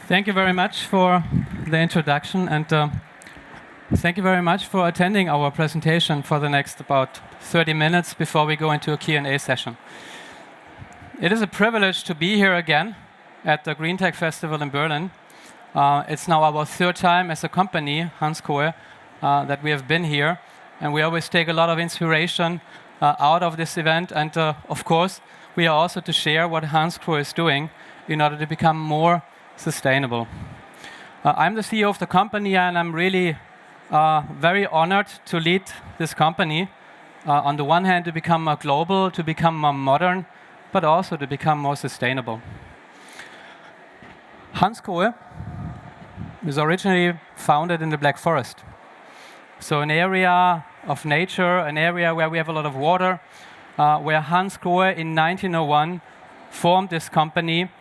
Thank you very much for the introduction, and thank you very much for attending our presentation for the next about 30 minutes before we go into a Q&A session. It is a privilege to be here again at the GreenTech Festival in Berlin. It's now our third time as a company, Hansgrohe, that we have been here, and we always take a lot of inspiration out of this event, and of course, we are also to share what Hansgrohe is doing in order to become more sustainable. I'm the CEO of the company, and I'm really very honored to lead this company. On the one hand, to become more global, to become more modern, but also to become more sustainable. Hansgrohe was originally founded in the Black Forest. So an area of nature, an area where we have a lot of water, where Hansgrohe in 1901 formed this company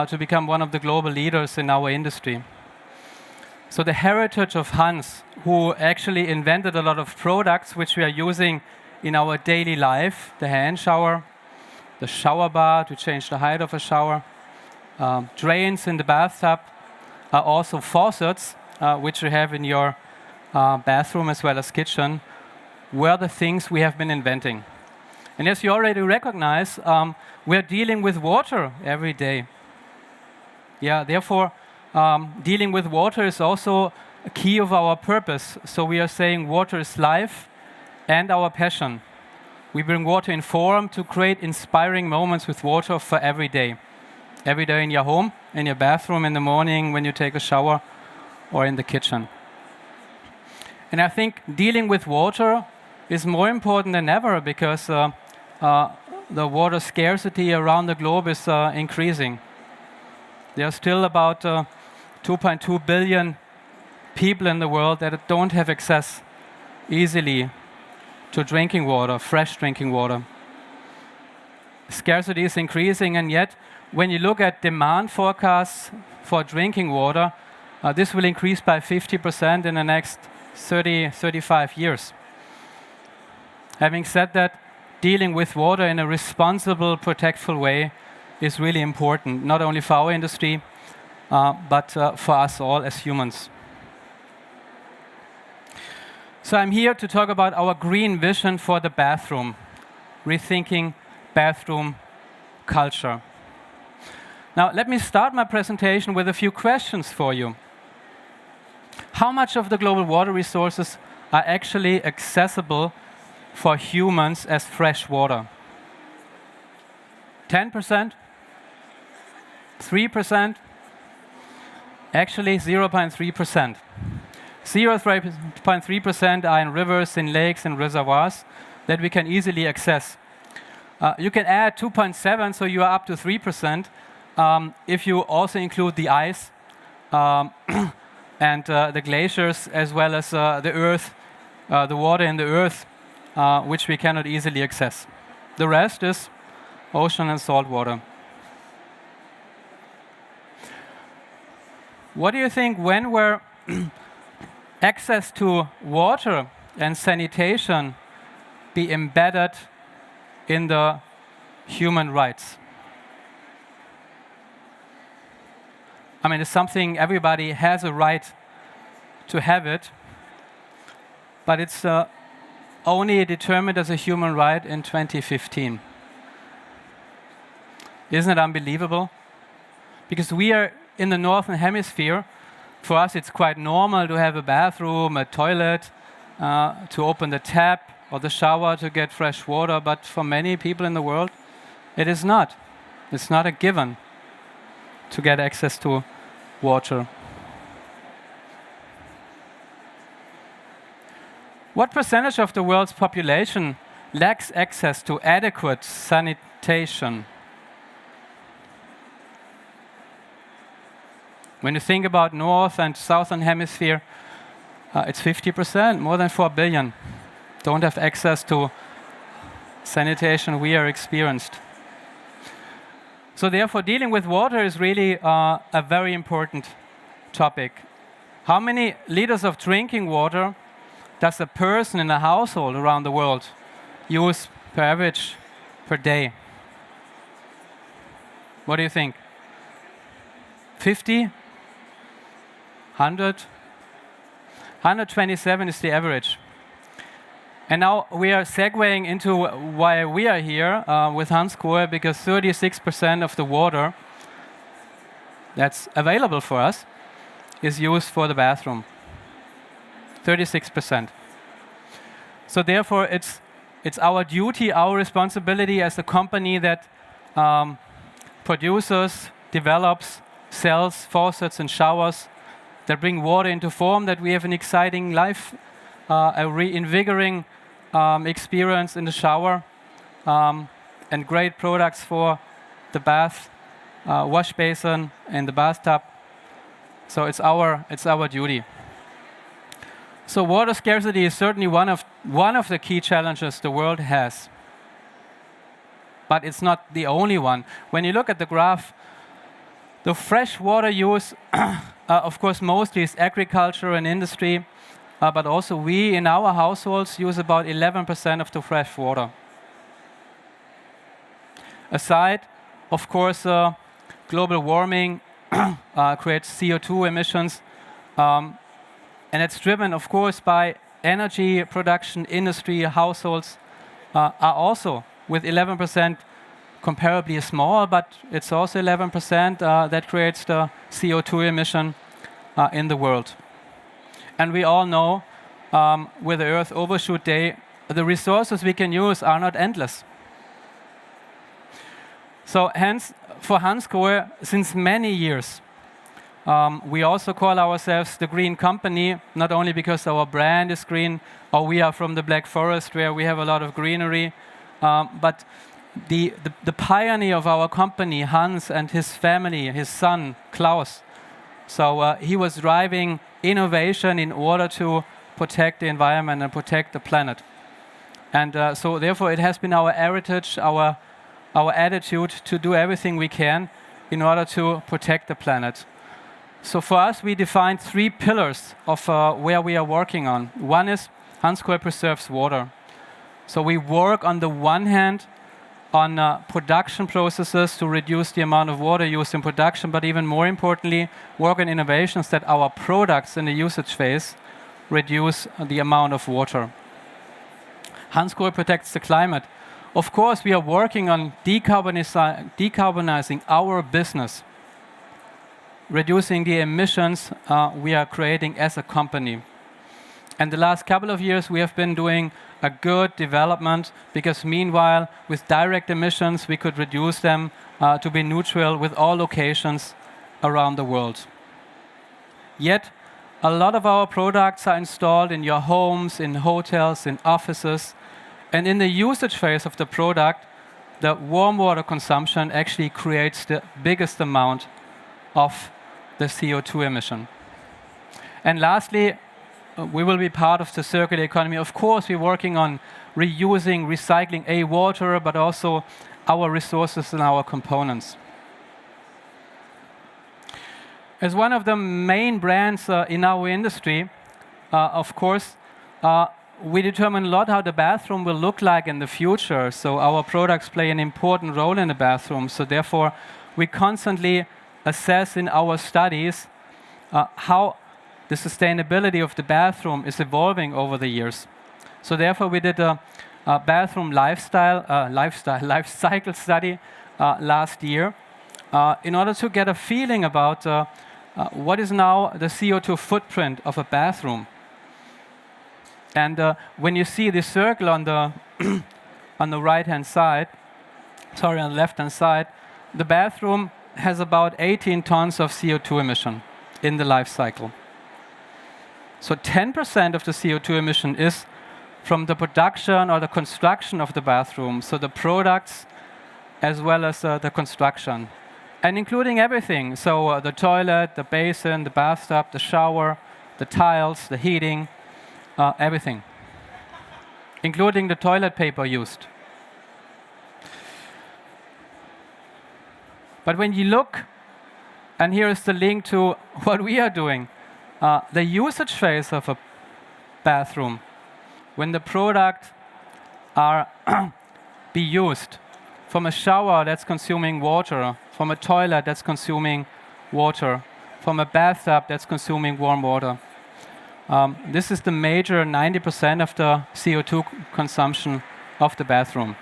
to become one of the global leaders in our industry. So the heritage of Hans, who actually invented a lot of products which we are using in our daily life, the hand shower, the shower bar to change the height of a shower, drains in the bathtub, are also faucets, which you have in your bathroom as well as kitchen, were the things we have been inventing. And as you already recognize, we're dealing with water every day. Therefore, dealing with water is also a key of our purpose. So we are saying water is life and our passion. We bring water in form to create inspiring moments with water for every day. Every day in your home, in your bathroom, in the morning, when you take a shower, or in the kitchen. And I think dealing with water is more important than ever because the water scarcity around the globe is increasing. There are still about 2.2 billion people in the world that don't have access easily to drinking water, fresh drinking water. Scarcity is increasing, and yet, when you look at demand forecasts for drinking water, this will increase by 50% in the next 35 years. Having said that, dealing with water in a responsible, protectful way is really important, not only for our industry, but for us all as humans. So I'm here to talk about our green vision for the bathroom, rethinking bathroom culture. Now, let me start my presentation with a few questions for you. How much of the global water resources are actually accessible for humans as fresh water? 10%? 3%? Actually, 0.3%. 0.3% are in rivers, in lakes, and reservoirs that we can easily access. You can add 2.7, so you are up to 3%, if you also include the ice and the glaciers, as well as the earth, the water in the earth, which we cannot easily access. The rest is ocean and salt water. What do you think, when will access to water and sanitation be embedded in the human rights? I mean, it's something everybody has a right to have it, but it's only determined as a human right in 2015. Isn't it unbelievable? Because we are in the Northern Hemisphere. For us, it's quite normal to have a bathroom, a toilet, to open the tap or the shower to get fresh water, but for many people in the world, it is not. It's not a given to get access to water. What percentage of the world's population lacks access to adequate sanitation? When you think about North and Southern Hemisphere, it's 50%, more than 4 billion don't have access to sanitation we are experienced. So therefore, dealing with water is really a very important topic. How many liters of drinking water does a person in a household around the world use per average per day? What do you think? 50? 127 is the average. And now we are segueing into why we are here with Hansgrohe, because 36% of the water that's available for us is used for the bathroom. 36%. So therefore, it's our duty, our responsibility as a company that produces, develops, sells faucets and showers that bring water into form, that we have an exciting life, a reinvigorating experience in the shower, and great products for the bath, wash basin, and the bathtub. So it's our duty. So water scarcity is certainly one of the key challenges the world has. But it's not the only one. When you look at the graph, the fresh water use, of course, mostly is agriculture and industry, but also we in our households use about 11% of the fresh water. Aside, of course, global warming creates CO2 emissions, and it's driven, of course, by energy production, industry, households are also with 11% comparably small, but it's also 11% that creates the CO2 emission in the world. And we all know, with the Earth Overshoot Day, the resources we can use are not endless. So hence, for Hansgrohe, since many years, we also call ourselves the green company, not only because our brand is green, or we are from the Black Forest where we have a lot of greenery, but the pioneer of our company, Hans, and his family, his son, Klaus. So he was driving innovation in order to protect the environment and protect the planet. And so therefore it has been our heritage, our attitude to do everything we can in order to protect the planet. So for us, we defined 3 pillars of where we are working on. One is Hansgrohe preserves water. So we work on the one hand on production processes to reduce the amount of water used in production, but even more importantly, work on innovations that our products in the usage phase reduce the amount of water. Hansgrohe protects the climate. Of course, we are working on decarbonizing our business, reducing the emissions we are creating as a company. And the last couple of years, we have been doing a good development, because meanwhile, with direct emissions, we could reduce them to be neutral with all locations around the world. Yet, a lot of our products are installed in your homes, in hotels, in offices, and in the usage phase of the product, the warm water consumption actually creates the biggest amount of the CO2 emission. And lastly, we will be part of the circular economy. Of course, we're working on reusing, recycling water, but also our resources and our components. As one of the main brands in our industry, of course, we determine a lot how the bathroom will look like in the future. So our products play an important role in the bathroom. So therefore, we constantly assess in our studies how the sustainability of the bathroom is evolving over the years. So therefore, we did a bathroom life cycle study last year in order to get a feeling about what is now the CO2 footprint of a bathroom. And when you see the circle on the on the right-hand side, sorry, on the left-hand side, the bathroom has about 18 tons of CO2 emission in the life cycle. So 10% of the CO2 emission is from the production or the construction of the bathroom, so the products as well as the construction, and including everything, so the toilet, the basin, the bathtub, the shower, the tiles, the heating, everything, including the toilet paper used. But when you look, and here is the link to what we are doing, the usage phase of a bathroom, when the product are be used from a shower that's consuming water, from a toilet that's consuming water, from a bathtub that's consuming warm water. This is the major 90% of the CO2 consumption of the bathroom.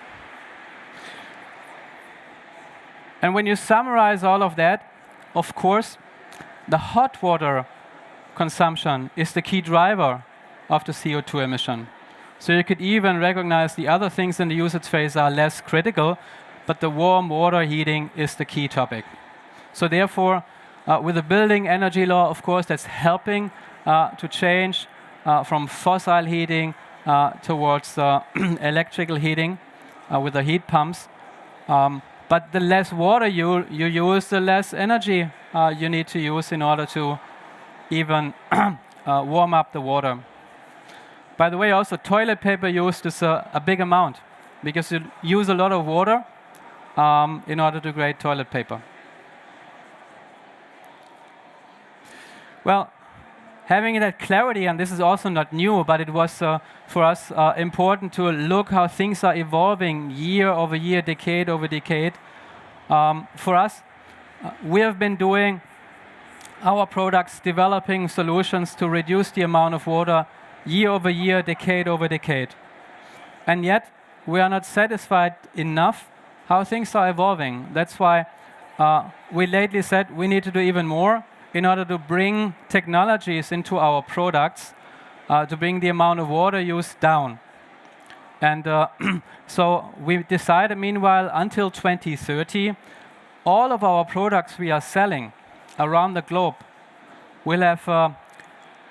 And when you summarize all of that, of course, the hot water consumption is the key driver of the CO2 emission. So you could even recognize the other things in the usage phase are less critical, but the warm water heating is the key topic. So therefore, with the building energy law, of course, that's helping to change from fossil heating towards electrical heating with the heat pumps. But the less water you use, the less energy you need to use in order to even warm up the water. By the way, also toilet paper used is a big amount because you use a lot of water in order to create toilet paper. Well, having that clarity, and this is also not new, but it was for us important to look how things are evolving year over year, decade over decade. For us, we have been doing our products, developing solutions to reduce the amount of water year over year, decade over decade. And yet, we are not satisfied enough how things are evolving. That's why we lately said we need to do even more in order to bring technologies into our products to bring the amount of water used down. And so we decided, meanwhile, until 2030, all of our products we are selling around the globe will have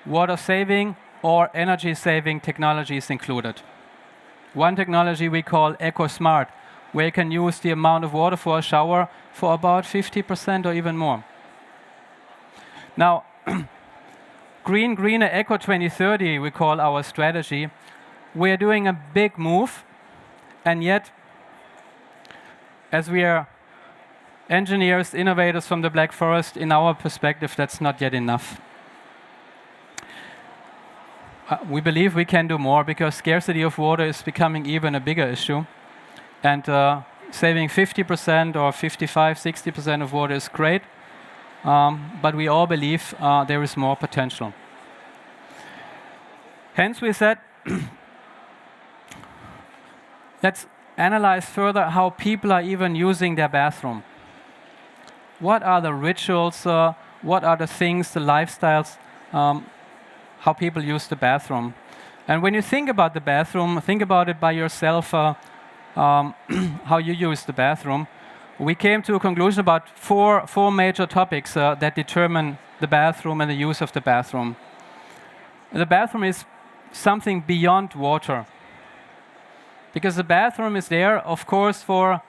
water-saving or energy-saving technologies included. One technology we call EcoSmart, where you can use the amount of water for a shower for about 50% or even more. Now, Greener Eco 2030, we call our strategy. We're doing a big move, and yet, as we are engineers, innovators from the Black Forest, in our perspective, that's not yet enough. We believe we can do more because scarcity of water is becoming even a bigger issue. And saving 50% or 55, 60% of water is great, but we all believe there is more potential. Hence, we said, let's analyze further how people are even using their bathroom. What are the rituals? What are the things, the lifestyles, how people use the bathroom? And when you think about the bathroom, think about it by yourself, how you use the bathroom. We came to a conclusion about four major topics that determine the bathroom and the use of the bathroom. The bathroom is something beyond water. Because the bathroom is there, of course, for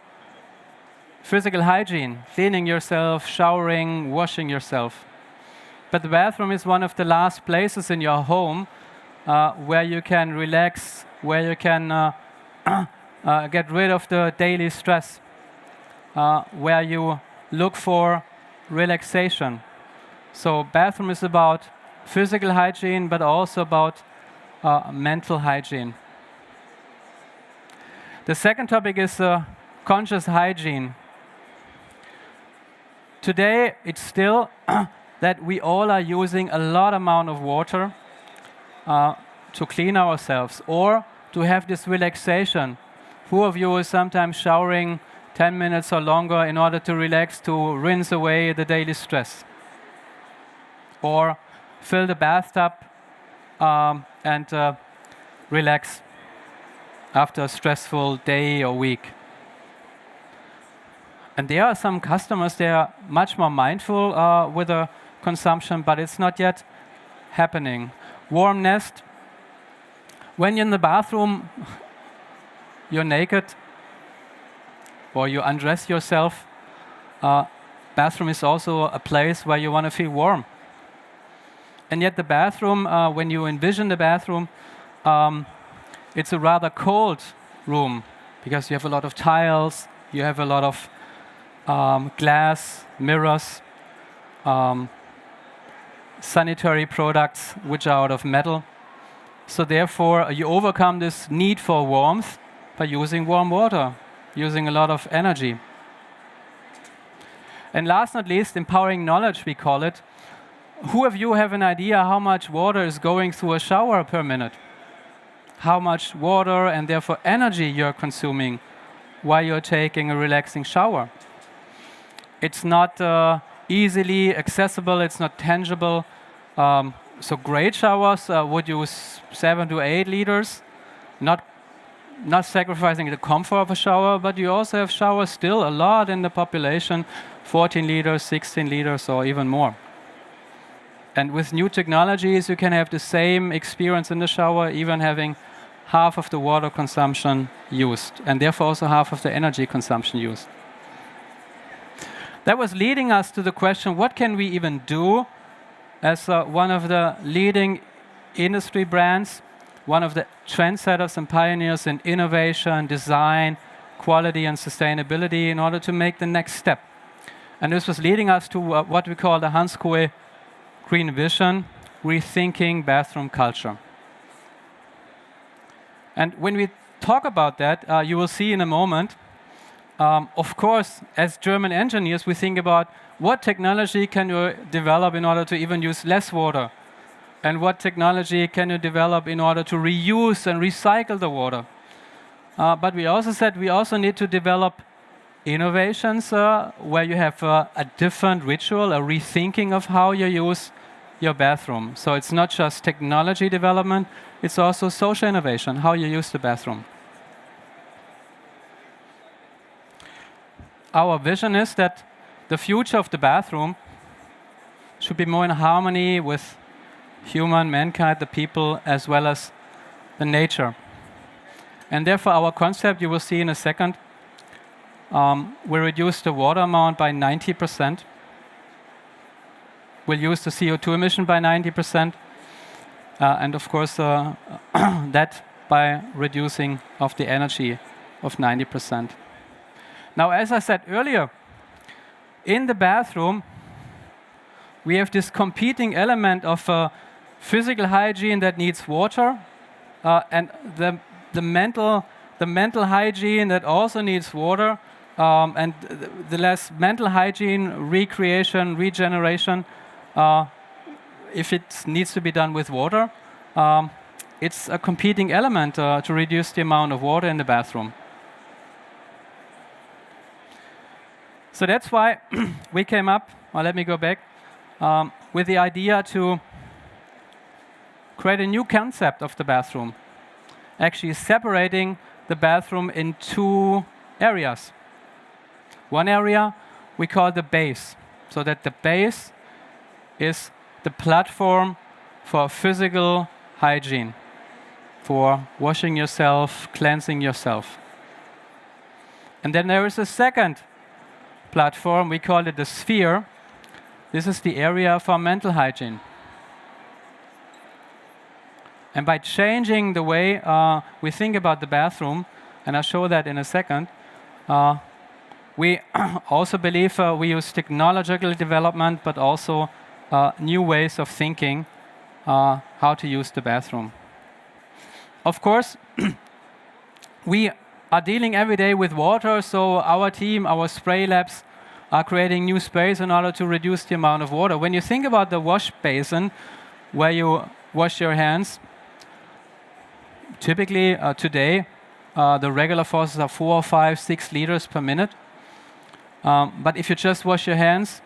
physical hygiene, cleaning yourself, showering, washing yourself. But the bathroom is one of the last places in your home where you can relax, where you can get rid of the daily stress, where you look for relaxation. So bathroom is about physical hygiene, but also about mental hygiene. The second topic is conscious hygiene. Today, it's still that we all are using a lot amount of water to clean ourselves or to have this relaxation. Who of you is sometimes showering 10 minutes or longer in order to relax, to rinse away the daily stress? Or fill the bathtub and relax after a stressful day or week. And there are some customers, they are much more mindful with the consumption, but it's not yet happening. Warm nest. When you're in the bathroom, you're naked, or you undress yourself. Bathroom is also a place where you want to feel warm. And yet the bathroom, when you envision the bathroom, it's a rather cold room because you have a lot of tiles, you have a lot of glass, mirrors, sanitary products which are out of metal. So therefore, you overcome this need for warmth by using warm water, using a lot of energy. And last but not least, empowering knowledge, we call it. Who of you have an idea how much water is going through a shower per minute? How much water and therefore energy you're consuming while you're taking a relaxing shower? It's not easily accessible, it's not tangible. So great showers would use 7 to 8 liters, not sacrificing the comfort of a shower, but you also have showers still a lot in the population, 14 liters, 16 liters, or even more. And with new technologies, you can have the same experience in the shower, even having half of the water consumption used, and therefore also half of the energy consumption used. That was leading us to the question, what can we even do as one of the leading industry brands, one of the trendsetters and pioneers in innovation, design, quality, and sustainability in order to make the next step. And this was leading us to what we call the Hansgrohe Green Vision, Rethinking Bathroom Culture. And when we talk about that, you will see in a moment, of course, as German engineers, we think about what technology can you develop in order to even use less water? And what technology can you develop in order to reuse and recycle the water? But we also said we also need to develop innovations where you have a different ritual, a rethinking of how you use your bathroom. So it's not just technology development, it's also social innovation, how you use the bathroom. Our vision is that the future of the bathroom should be more in harmony with mankind, the people, as well as the nature. And therefore our concept, you will see in a second, we reduce the water amount by 90%. We'll use the CO2 emission by 90%. And of course, that by reducing of the energy of 90%. Now, as I said earlier, in the bathroom, we have this competing element of physical hygiene that needs water, and the mental hygiene that also needs water, and the less mental hygiene, recreation, regeneration, if it needs to be done with water, it's a competing element to reduce the amount of water in the bathroom. So that's why we came up, or let me go back, with the idea to create a new concept of the bathroom, actually separating the bathroom in two areas. One area we call the base, so that the base is the platform for physical hygiene, for washing yourself, cleansing yourself. And then there is a second platform, we call it the sphere. This is the area for mental hygiene. And by changing the way we think about the bathroom, and I'll show that in a second, we also believe we use technological development, but also new ways of thinking how to use the bathroom. Of course, we are dealing every day with water, so our team, our spray labs, are creating new sprays in order to reduce the amount of water. When you think about the wash basin where you wash your hands, typically today, the regular faucets are 4, 5, 6 liters per minute. But if you just wash your hands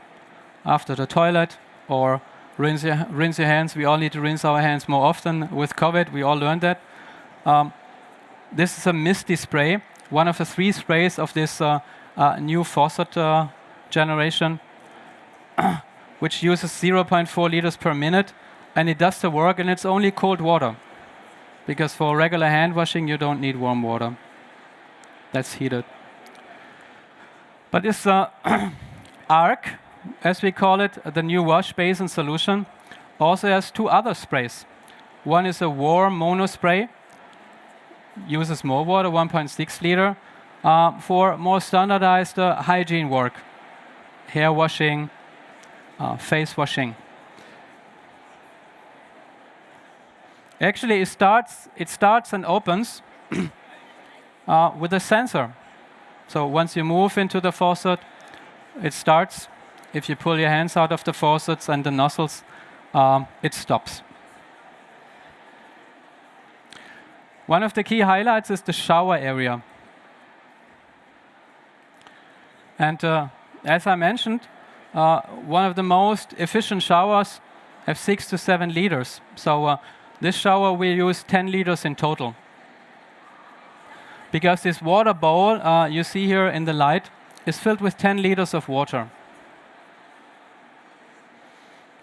after the toilet or rinse your hands, we all need to rinse our hands more often. With COVID, we all learned that. This is a misty spray, one of the 3 sprays of this new faucet generation, which uses 0.4 liters per minute, and it does the work, and it's only cold water. Because for regular hand washing, you don't need warm water. That's heated. But this ARC, as we call it, the new wash basin solution, also has 2 other sprays. One is a warm mono spray, uses more water, 1.6 liter, for more standardized hygiene work, hair washing, face washing. Actually, it starts and opens with a sensor. So once you move into the faucet, it starts. If you pull your hands out of the faucets and the nozzles it stops. One of the key highlights is the shower area. And as I mentioned, one of the most efficient showers have 6 to 7 liters. So this shower will use 10 liters in total. Because this water bowl you see here in the light is filled with 10 liters of water.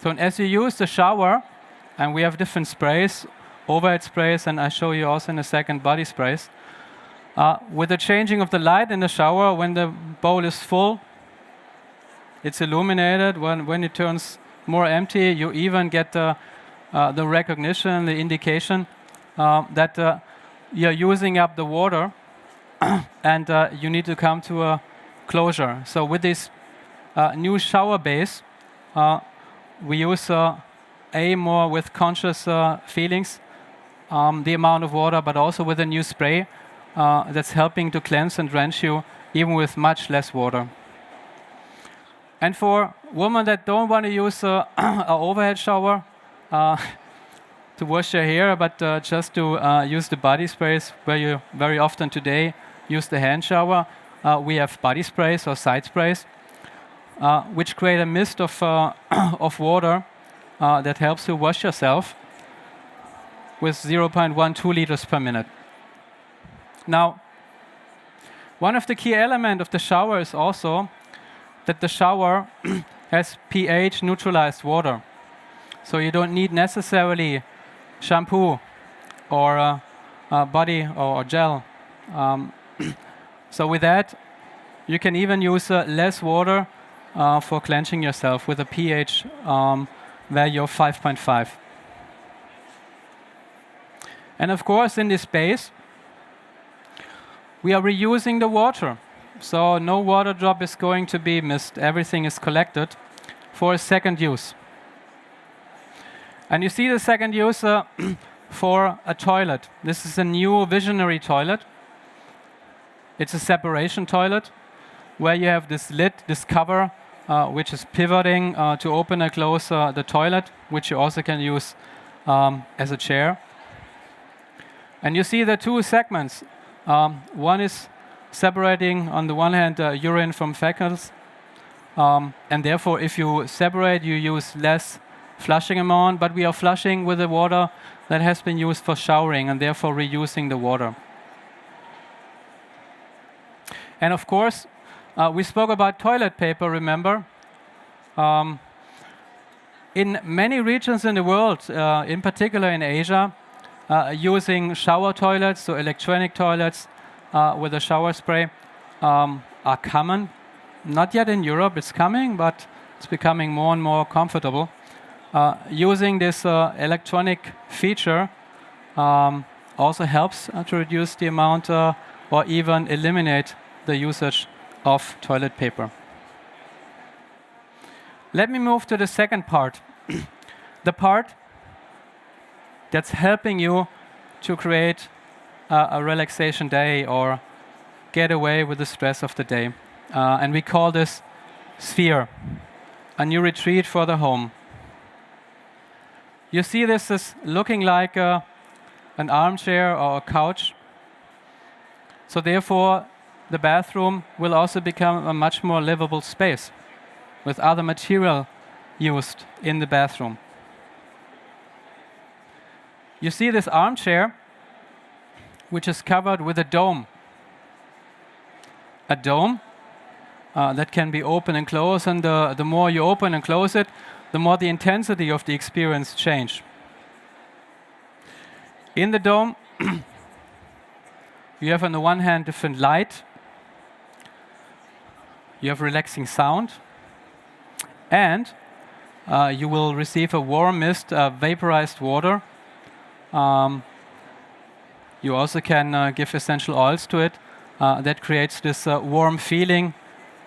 So as you use the shower, and we have different sprays, overhead sprays, and I show you also in a second body sprays. With the changing of the light in the shower, when the bowl is full, it's illuminated. When it turns more empty, you even get the recognition, the indication that you're using up the water and you need to come to a closure. So with this new shower base, we use more with conscious feelings, the amount of water, but also with a new spray that's helping to cleanse and drench you even with much less water. And for women that don't want to use an overhead shower to wash their hair, but just to use the body sprays, where you very often today use the hand shower, we have body sprays or side sprays, which create a mist of water that helps you wash yourself with 0.12 liters per minute. Now, one of the key elements of the shower is also that the shower has pH neutralized water. So you don't need necessarily shampoo or body or gel. So with that, you can even use less water for cleansing yourself with a pH value of 5.5. And of course, in this space, we are reusing the water. So no water drop is going to be missed. Everything is collected for a second use. And you see the second use for a toilet. This is a new visionary toilet. It's a separation toilet where you have this lid, this cover, which is pivoting to open and close the toilet, which you also can use as a chair. And you see the two segments. One is separating, on the one hand, urine from fecals. And therefore, if you separate, you use less flushing amount, but we are flushing with the water that has been used for showering, and therefore reusing the water. And of course, we spoke about toilet paper, remember? In many regions in the world, in particular in Asia, using shower toilets, so electronic toilets with a shower spray, are common. Not yet in Europe, it's coming, but it's becoming more and more comfortable. Using this electronic feature also helps to reduce the amount or even eliminate the usage of toilet paper. Let me move to the second part. The part that's helping you to create a relaxation day or get away with the stress of the day. And we call this Sphere, a new retreat for the home. You see this is looking like an armchair or a couch. So therefore, the bathroom will also become a much more livable space with other material used in the bathroom. You see this armchair, which is covered with a dome. A dome that can be open and closed, and the more you open and close it, the more the intensity of the experience change. In the dome, you have on the one hand different light, you have relaxing sound, and you will receive a warm mist, vaporized water. You also can give essential oils to it that creates this warm feeling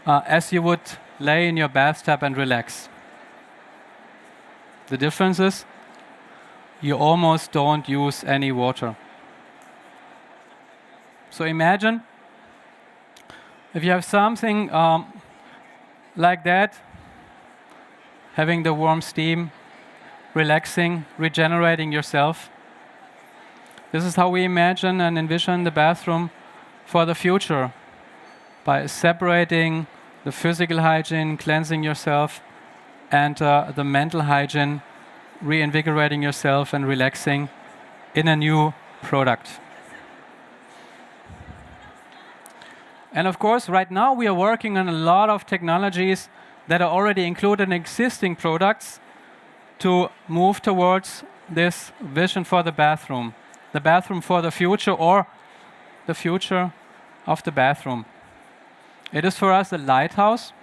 as you would lay in your bathtub and relax. The difference is you almost don't use any water. So imagine if you have something like that, having the warm steam, relaxing, regenerating yourself. This is how we imagine and envision the bathroom for the future, by separating the physical hygiene, cleansing yourself, and the mental hygiene, reinvigorating yourself and relaxing in a new product. And of course, right now we are working on a lot of technologies that are already included in existing products to move towards this vision for the bathroom for the future, or the future of the bathroom. It is for us a lighthouse,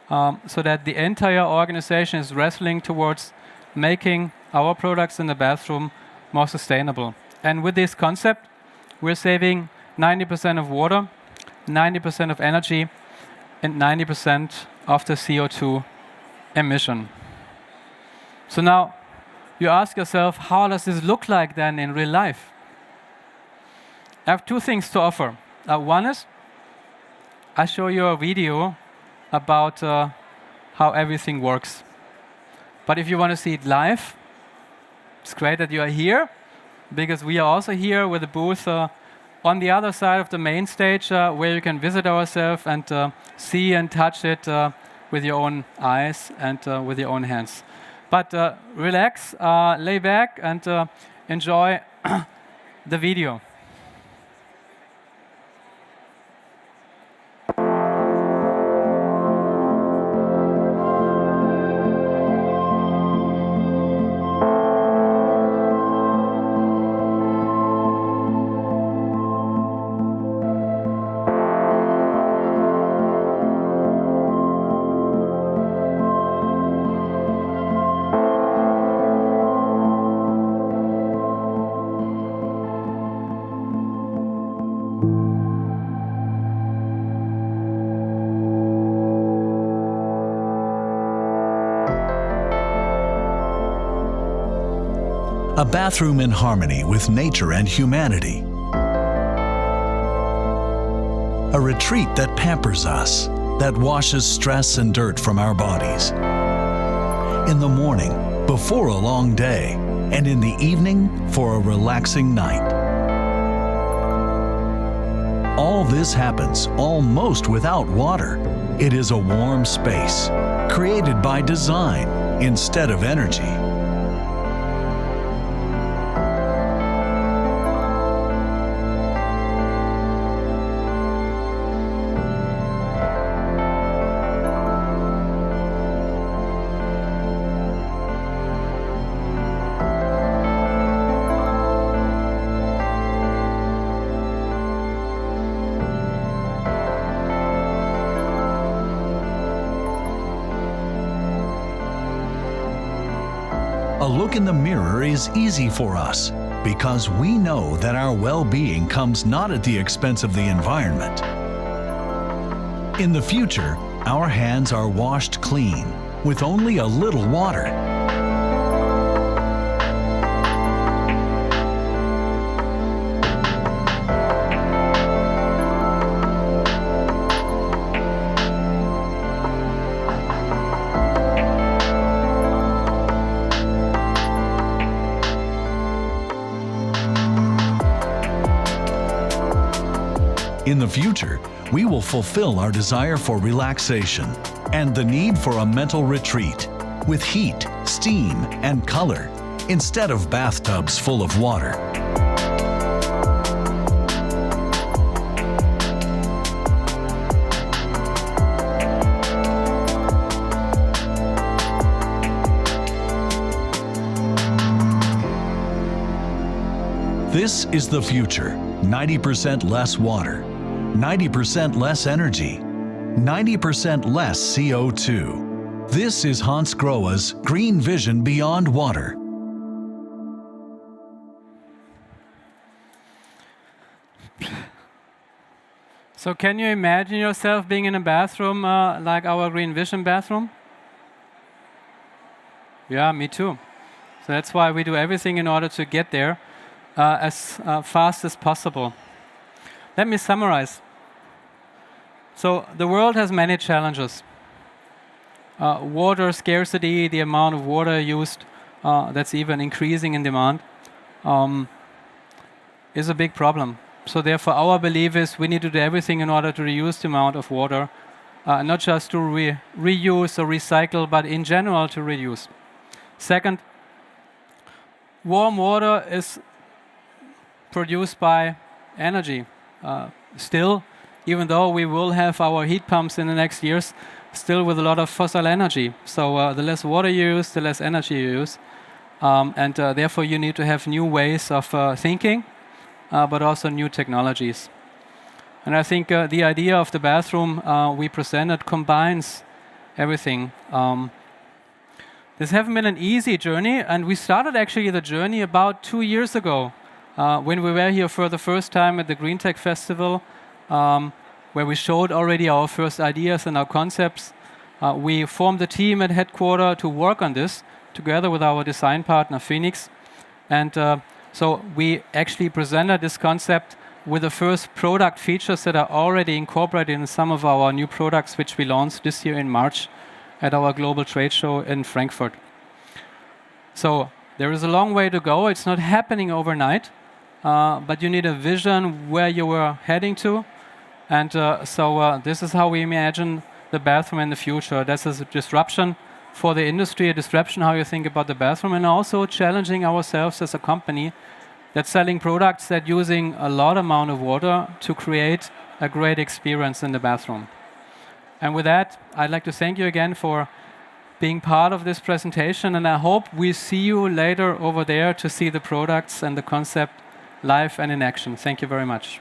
so that the entire organization is wrestling towards making our products in the bathroom more sustainable. And with this concept, we're saving 90% of water, 90% of energy, and 90% of the CO2 emission. So now you ask yourself, how does this look like then in real life? I have two things to offer. One is, I show you a video about how everything works. But if you want to see it live, it's great that you are here, because we are also here with a booth on the other side of the main stage, where you can visit ourselves and see and touch it with your own eyes and with your own hands. But relax, lay back, and enjoy the video. A bathroom in harmony with nature and humanity. A retreat that pampers us, that washes stress and dirt from our bodies. In the morning, before a long day, and in the evening, for a relaxing night. All this happens almost without water. It is a warm space, created by design instead of energy. A look in the mirror is easy for us because we know that our well-being comes not at the expense of the environment. In the future, our hands are washed clean with only a little water. In the future, we will fulfill our desire for relaxation and the need for a mental retreat with heat, steam, and color instead of bathtubs full of water. This is the future. 90% less water, 90% less energy, 90% less CO2. This is Hansgrohe's Green Vision Beyond Water. So can you imagine yourself being in a bathroom like our Green Vision bathroom? Yeah, me too. So that's why we do everything in order to get there as fast as possible. Let me summarize. So the world has many challenges. Water scarcity, the amount of water used that's even increasing in demand, is a big problem. So therefore, our belief is we need to do everything in order to reduce the amount of water, not just to reuse or recycle, but in general to reduce. Second, warm water is produced by energy. Still, even though we will have our heat pumps in the next years, still with a lot of fossil energy. So the less water you use, the less energy you use. And therefore you need to have new ways of thinking, but also new technologies. And I think the idea of the bathroom we presented combines everything. This hasn't been an easy journey, and we started actually the journey about 2 years ago when we were here for the first time at the GreenTech Festival, where we showed already our first ideas and our concepts. We formed a team at headquarters to work on this together with our design partner Phoenix. And so we actually presented this concept with the first product features that are already incorporated in some of our new products, which we launched this year in March at our global trade show in Frankfurt. So there is a long way to go. It's not happening overnight, but you need a vision where you are heading to. And so this is how we imagine the bathroom in the future. This is a disruption for the industry, a disruption how you think about the bathroom, and also challenging ourselves as a company that's selling products that using a lot amount of water to create a great experience in the bathroom. And with that, I'd like to thank you again for being part of this presentation, and I hope we see you later over there to see the products and the concept live and in action. Thank you very much.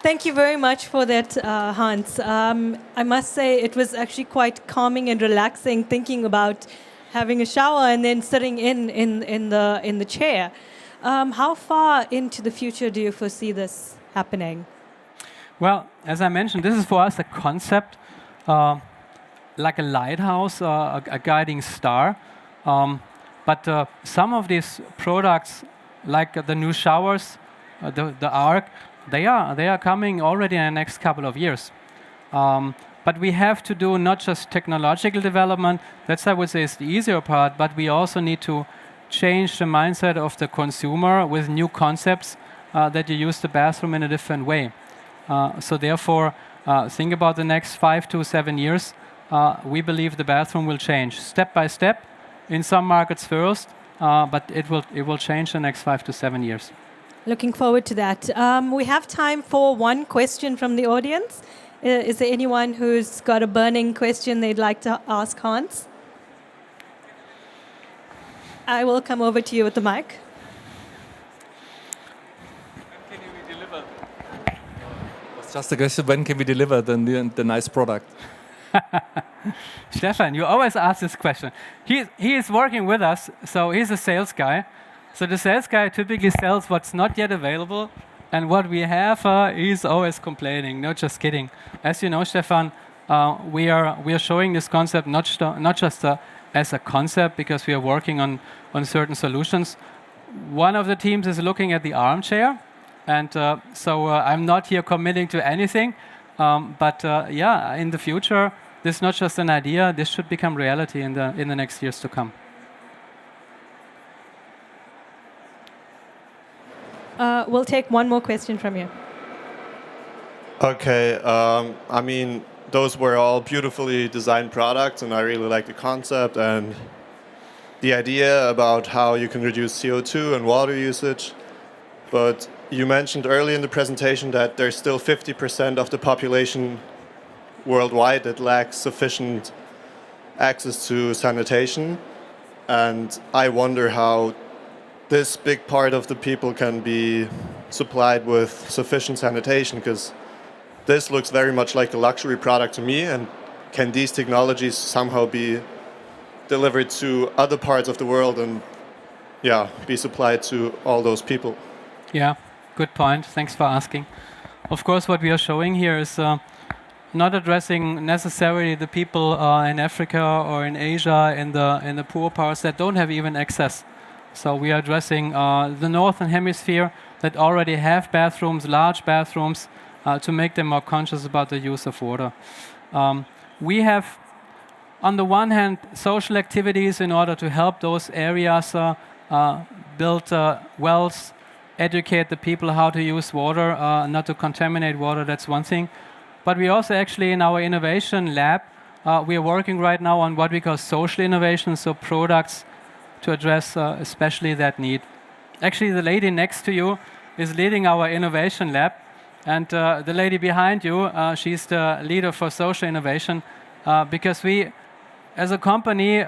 Thank you very much for that, Hans. I must say it was actually quite calming and relaxing thinking about having a shower and then sitting in the chair. How far into the future do you foresee this happening? Well, as I mentioned, this is for us a concept, like a lighthouse, a guiding star. But some of these products, like the new showers, the Arc, they are coming already in the next couple of years. But we have to do not just technological development, that's I would say is the easier part, but we also need to change the mindset of the consumer with new concepts that you use the bathroom in a different way. So therefore, think about the next 5 to 7 years. We believe the bathroom will change step by step, in some markets first, but it will change the next 5 to 7 years. Looking forward to that. We have time for one question from the audience. Is there anyone who's got a burning question they'd like to ask Hans? I will come over to you with the mic. When can we deliver? It's just a question, when can we deliver the nice product? Stefan, you always ask this question. He is working with us, so he's a sales guy. So the sales guy typically sells what's not yet available, and what we have, he's always complaining. No, just kidding. As you know, Stefan, we are showing this concept not just as a concept, because we are working on certain solutions. One of the teams is looking at the armchair, and so I'm not here committing to anything. But yeah, in the future, this is not just an idea. This should become reality in the next years to come. We'll take one more question from you. Okay, I mean, those were all beautifully designed products, and I really like the concept and the idea about how you can reduce CO2 and water usage. But you mentioned early in the presentation that there's still 50% of the population worldwide that lacks sufficient access to sanitation. And I wonder how this big part of the people can be supplied with sufficient sanitation, because this looks very much like a luxury product to me. And can these technologies somehow be delivered to other parts of the world and be supplied to all those people? Yeah, good point. Thanks for asking. Of course, what we are showing here is not addressing necessarily the people in Africa or in Asia, in the poor parts that don't have even access. So we are addressing the northern hemisphere that already have bathrooms, large bathrooms, to make them more conscious about the use of water. We have, on the one hand, social activities in order to help those areas build wells, educate the people how to use water, not to contaminate water, that's one thing. But we also actually, in our innovation lab, we are working right now on what we call social innovation, so products to address especially that need. Actually, the lady next to you is leading our innovation lab, and the lady behind you, she's the leader for social innovation, because we, as a company,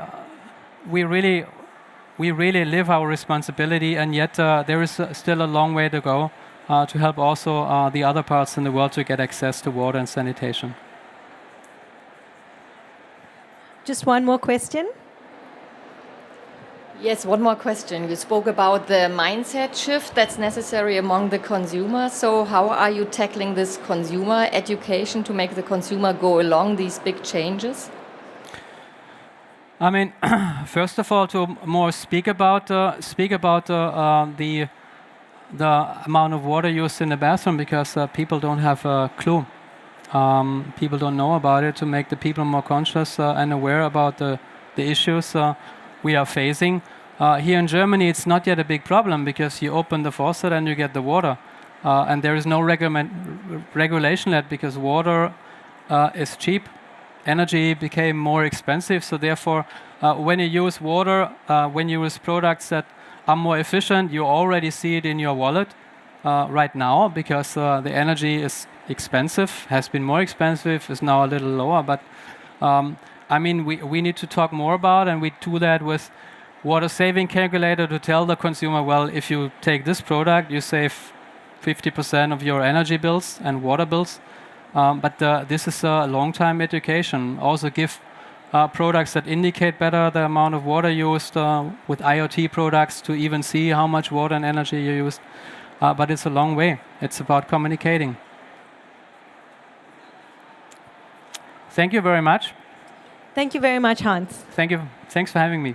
we really live our responsibility, and yet there is still a long way to go to help also the other parts in the world to get access to water and sanitation. Just one more question. Yes, one more question. You spoke about the mindset shift that's necessary among the consumers. So how are you tackling this consumer education to make the consumer go along these big changes? I mean, first of all, to more speak about the amount of water used in the bathroom, because people don't have a clue. People don't know about it, to make the people more conscious and aware about the issues we are facing. Here in Germany, it's not yet a big problem, because you open the faucet and you get the water. And there is no regulation yet, because water is cheap. Energy became more expensive, so therefore, when you use water, when you use products that are more efficient, you already see it in your wallet right now, because the energy is expensive, has been more expensive, is now a little lower. But I mean, we need to talk more about, and we do that with water saving calculator to tell the consumer, well, if you take this product, you save 50% of your energy bills and water bills. But this is a long-time education. Also give products that indicate better the amount of water used with IoT products to even see how much water and energy you used. But it's a long way. It's about communicating. Thank you very much. Thank you very much, Hans. Thank you. Thanks for having me.